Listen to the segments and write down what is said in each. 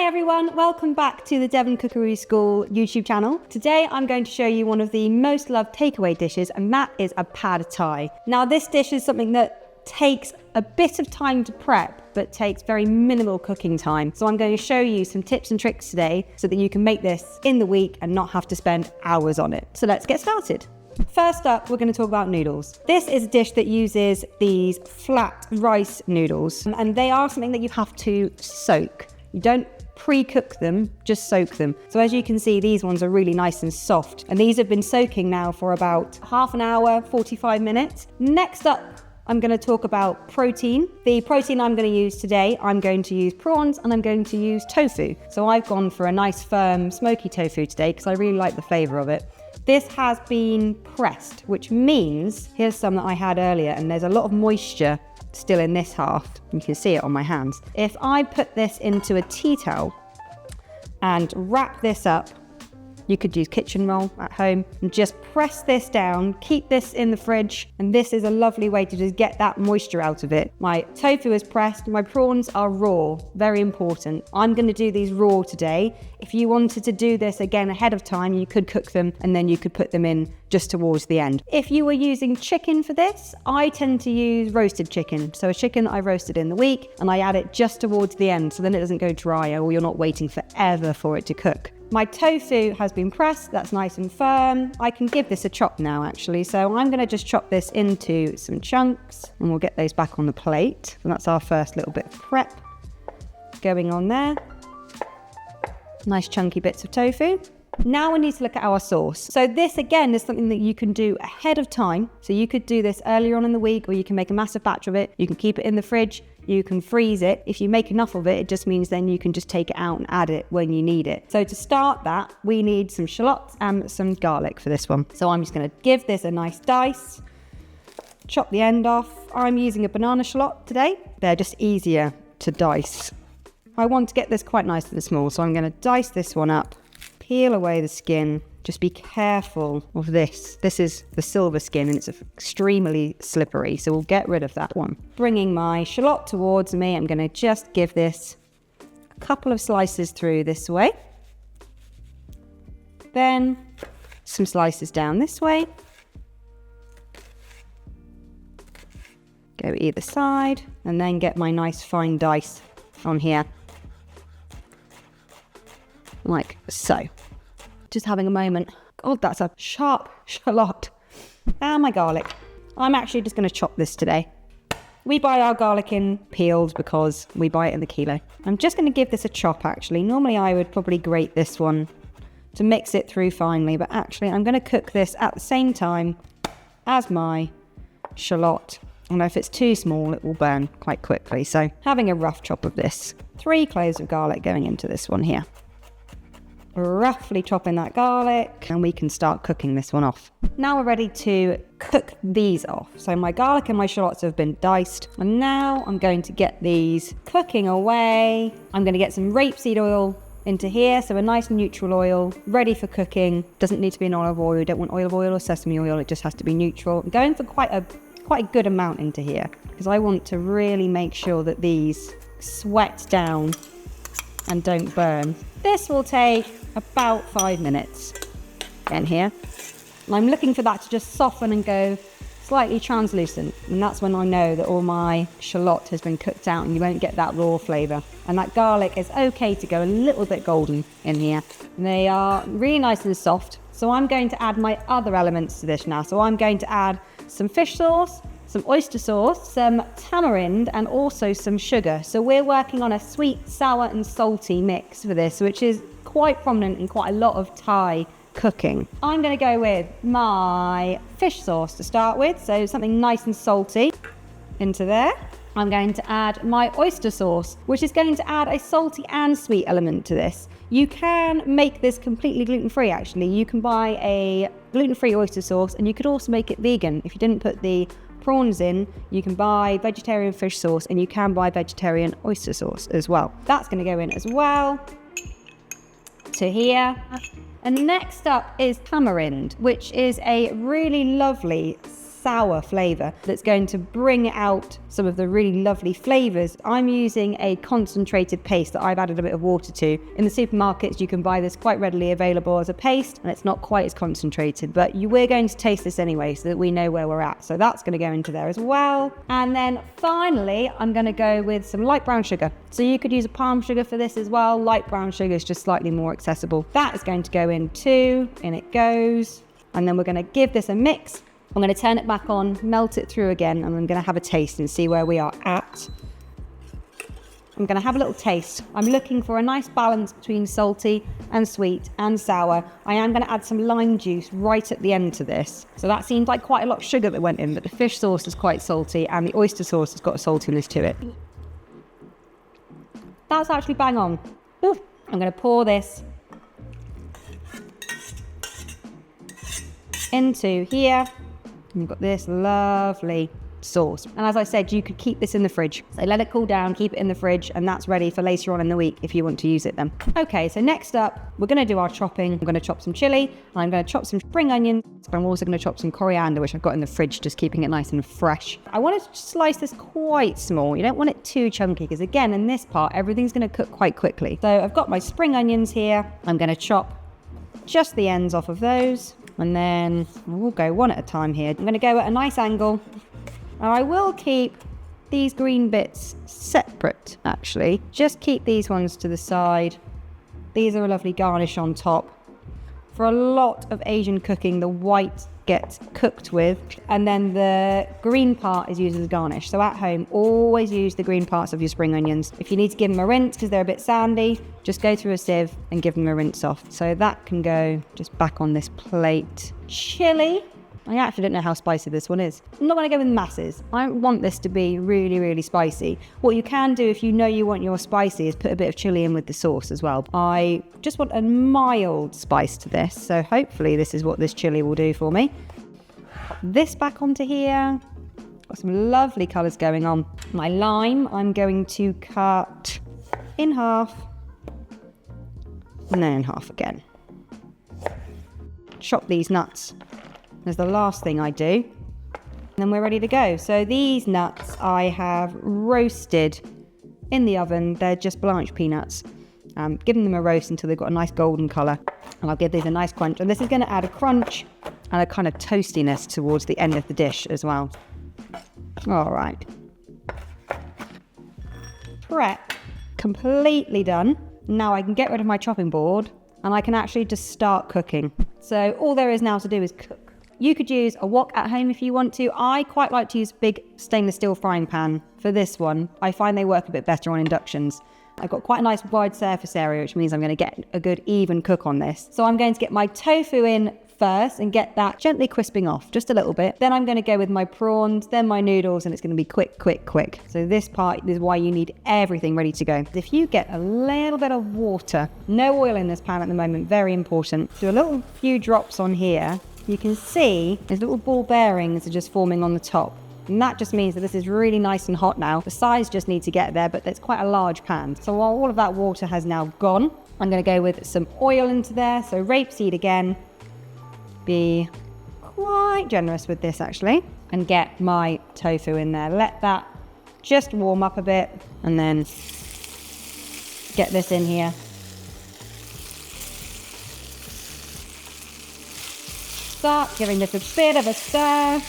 everyone, welcome back to the Devon Cookery School YouTube channel. Today I'm going to show you one of the most loved takeaway dishes, and that is a pad thai. Now this dish is something that takes a bit of time to prep, but takes very minimal cooking time. So I'm going to show you some tips and tricks today so that you can make this in the week and not have to spend hours on it. So let's get started. First up, we're going to talk about noodles. This is a dish that uses these flat rice noodles, and they are something that you have to soak. You don't pre-cook them, just soak them. So as you can see, these ones are really nice and soft, and these have been soaking now for about half an hour, 45 minutes. Next up, I'm going to talk about protein. The protein I'm going to use today, I'm going to use prawns and I'm going to use tofu. So I've gone for a nice firm smoky tofu today because I really like the flavour of it. This has been pressed, which means, here's some that I had earlier, and there's a lot of moisture still in this half. You can see it on my hands. If I put this into a tea towel and wrap this up, you could use kitchen roll at home and just press this down, keep this in the fridge, and this is a lovely way to just get that moisture out of it. My tofu is pressed, my prawns are raw, very important. I'm going to do these raw today. If you wanted to do this again ahead of time, you could cook them and then you could put them in just towards the end. If you were using chicken for this, I tend to use roasted chicken. So a chicken that I roasted in the week, and I add it just towards the end so then it doesn't go dry or you're not waiting forever for it to cook. My tofu has been pressed, that's nice and firm. I can give this a chop now actually, so I'm going to just chop this into some chunks and we'll get those back on the plate. So that's our first little bit of prep going on there. Nice chunky bits of tofu. Now we need to look at our sauce. So this again is something that you can do ahead of time. So you could do this earlier on in the week, or you can make a massive batch of it. You can keep it in the fridge. You can freeze it. If you make enough of it, it just means then you can just take it out and add it when you need it. So to start that, we need some shallots and some garlic for this one. So I'm just going to give this a nice dice, chop the end off. I'm using a banana shallot today. They're just easier to dice. I want to get this quite nice and small, so I'm going to dice this one up, peel away the skin. Just be careful of this. This is the silver skin and it's extremely slippery, so we'll get rid of that one. Bringing my shallot towards me, I'm going to just give this a couple of slices through this way. Then some slices down this way. Go either side and then get my nice fine dice on here. Like so. Just having a moment. God, that's a sharp shallot. And my garlic. I'm actually just going to chop this today. We buy our garlic in peeled because we buy it in the kilo. I'm just going to give this a chop actually. Normally I would probably grate this one to mix it through finely, but actually I'm going to cook this at the same time as my shallot. And if it's too small, it will burn quite quickly. So having a rough chop of this. 3 cloves of garlic going into this one here. Roughly chopping that garlic, and we can start cooking this one off. Now we're ready to cook these off. So my garlic and my shallots have been diced, and now I'm going to get these cooking away. I'm going to get some rapeseed oil into here, so a nice neutral oil, ready for cooking. Doesn't need to be an olive oil. You don't want olive oil or sesame oil, it just has to be neutral. I'm going for quite a good amount into here because I want to really make sure that these sweat down and don't burn. This will take about 5 minutes in here. And I'm looking for that to just soften and go slightly translucent. And that's when I know that all my shallot has been cooked out and you won't get that raw flavour. And that garlic is okay to go a little bit golden in here. And they are really nice and soft. So I'm going to add my other elements to this now. So I'm going to add some fish sauce, some oyster sauce, some tamarind, and also some sugar. So we're working on a sweet, sour and salty mix for this, which is quite prominent in quite a lot of Thai cooking. I'm going to go with my fish sauce to start with, so something nice and salty into there. I'm going to add my oyster sauce, which is going to add a salty and sweet element to this. You can make this completely gluten-free actually. You can buy a gluten-free oyster sauce and you could also make it vegan. If you didn't put the prawns in, you can buy vegetarian fish sauce and you can buy vegetarian oyster sauce as well. That's going to go in as well to here. And next up is tamarind, which is a really lovely sour flavour that's going to bring out some of the really lovely flavours. I'm using a concentrated paste that I've added a bit of water to. In the supermarkets, you can buy this quite readily available as a paste, and it's not quite as concentrated, but we're going to taste this anyway so that we know where we're at. So that's going to go into there as well. And then finally, I'm going to go with some light brown sugar. So you could use a palm sugar for this as well. Light brown sugar is just slightly more accessible. That is going to go in too. In it goes. And then we're going to give this a mix. I'm going to turn it back on, melt it through again, and I'm going to have a taste and see where we are at. I'm going to have a little taste. I'm looking for a nice balance between salty and sweet and sour. I am going to add some lime juice right at the end to this. So that seems like quite a lot of sugar that went in, but the fish sauce is quite salty and the oyster sauce has got a saltiness to it. That's actually bang on. Ooh, I'm going to pour this into here. And we've got this lovely sauce. And as I said, you could keep this in the fridge. So let it cool down, keep it in the fridge, and that's ready for later on in the week if you want to use it then. Okay, so next up, we're going to do our chopping. I'm going to chop some chili, and I'm going to chop some spring onions. I'm also going to chop some coriander, which I've got in the fridge, just keeping it nice and fresh. I want to slice this quite small. You don't want it too chunky, because again, in this part, everything's going to cook quite quickly. So I've got my spring onions here. I'm going to chop just the ends off of those, and then we'll go one at a time here. I'm going to go at a nice angle. Now I will keep these green bits separate, actually. Just keep these ones to the side. These are a lovely garnish on top. For a lot of Asian cooking, the white gets cooked with, and then the green part is used as a garnish. So at home, always use the green parts of your spring onions. If you need to give them a rinse because they're a bit sandy, just go through a sieve and give them a rinse off. So that can go just back on this plate. Chili. I actually don't know how spicy this one is. I'm not going to go with masses. I want this to be really, really spicy. What you can do if you know you want your spicy is put a bit of chili in with the sauce as well. I just want a mild spice to this, so hopefully this is what this chili will do for me. Pop this back onto here. Got some lovely colours going on. My lime, I'm going to cut in half, and then in half again. Chop these nuts as the last thing I do, and then we're ready to go. So these nuts I have roasted in the oven. They're just blanched peanuts. Giving them a roast until they've got a nice golden colour, and I'll give these a nice crunch. And this is going to add a crunch and a kind of toastiness towards the end of the dish as well. All right. Prep completely done. Now I can get rid of my chopping board and I can actually just start cooking. So all there is now to do is cook. You could use a wok at home if you want to. I quite like to use big stainless steel frying pan for this one. I find they work a bit better on inductions. I've got quite a nice wide surface area, which means I'm going to get a good even cook on this. So I'm going to get my tofu in first and get that gently crisping off just a little bit. Then I'm going to go with my prawns, then my noodles, and it's going to be quick, quick, quick. So this part is why you need everything ready to go. If you get a little bit of water, no oil in this pan at the moment, very important. Do a little few drops on here. You can see these little ball bearings are just forming on the top. And that just means that this is really nice and hot now. The sides just need to get there, but it's quite a large pan. So while all of that water has now gone, I'm going to go with some oil into there. So rapeseed again. Be quite generous with this actually. And get my tofu in there. Let that just warm up a bit and then get this in here. Start giving this a bit of a stir,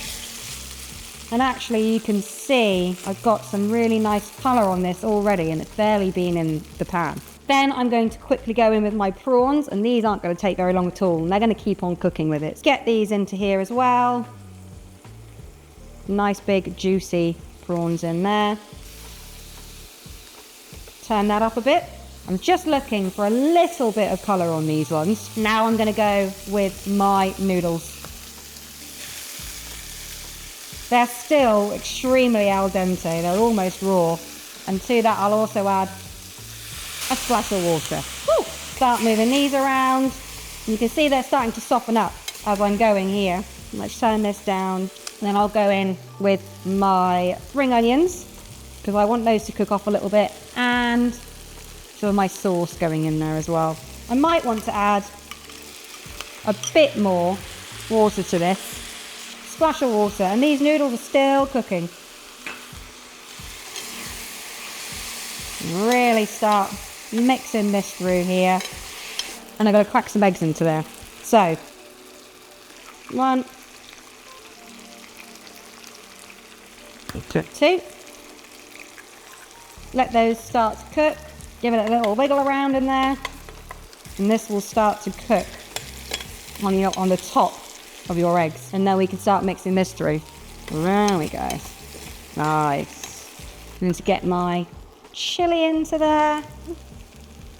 and actually you can see I've got some really nice colour on this already and it's barely been in the pan. Then I'm going to quickly go in with my prawns, and these aren't going to take very long at all and they're going to keep on cooking with it. Get these into here as well. Nice big juicy prawns in there. Turn that up a bit. I'm just looking for a little bit of colour on these ones. Now I'm going to go with my noodles. They're still extremely al dente. They're almost raw. And to that I'll also add a splash of water. Woo! Start moving these around. You can see they're starting to soften up as I'm going here. Let's turn this down. And then I'll go in with my spring onions because I want those to cook off a little bit. And some of my sauce going in there as well. I might want to add a bit more water to this. splash of water, and these noodles are still cooking. Really start mixing this through here. And I've got to crack some eggs into there. So, 1, 2. Let those start to cook. Give it a little wiggle around in there. And this will start to cook on the top of your eggs. And now we can start mixing this through. There we go. Nice. I need to get my chili into there.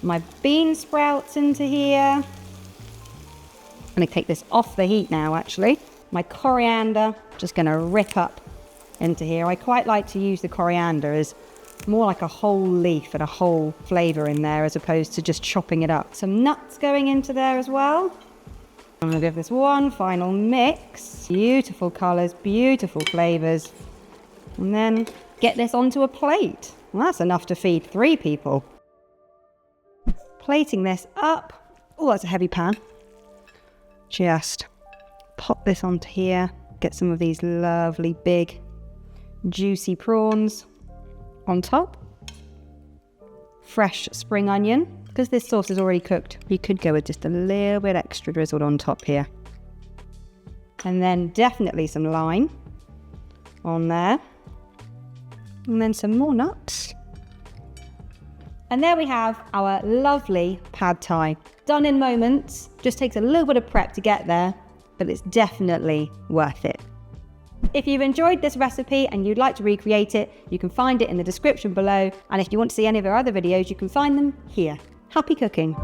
My bean sprouts into here. I'm going to take this off the heat now, actually. My coriander, just going to rip up into here. I quite like to use the coriander as more like a whole leaf and a whole flavour in there as opposed to just chopping it up. Some nuts going into there as well. I'm going to give this one final mix. Beautiful colours, beautiful flavours. And then get this onto a plate. Well, that's enough to feed 3 people. Plating this up. Oh, that's a heavy pan. Just pop this onto here. Get some of these lovely big juicy prawns on top. Fresh spring onion. Because this sauce is already cooked, you could go with just a little bit extra drizzled on top here. And then definitely some lime on there. And then some more nuts. And there we have our lovely pad thai. Done in moments, just takes a little bit of prep to get there, but it's definitely worth it. If you've enjoyed this recipe and you'd like to recreate it, you can find it in the description below. And if you want to see any of our other videos, you can find them here. Happy cooking!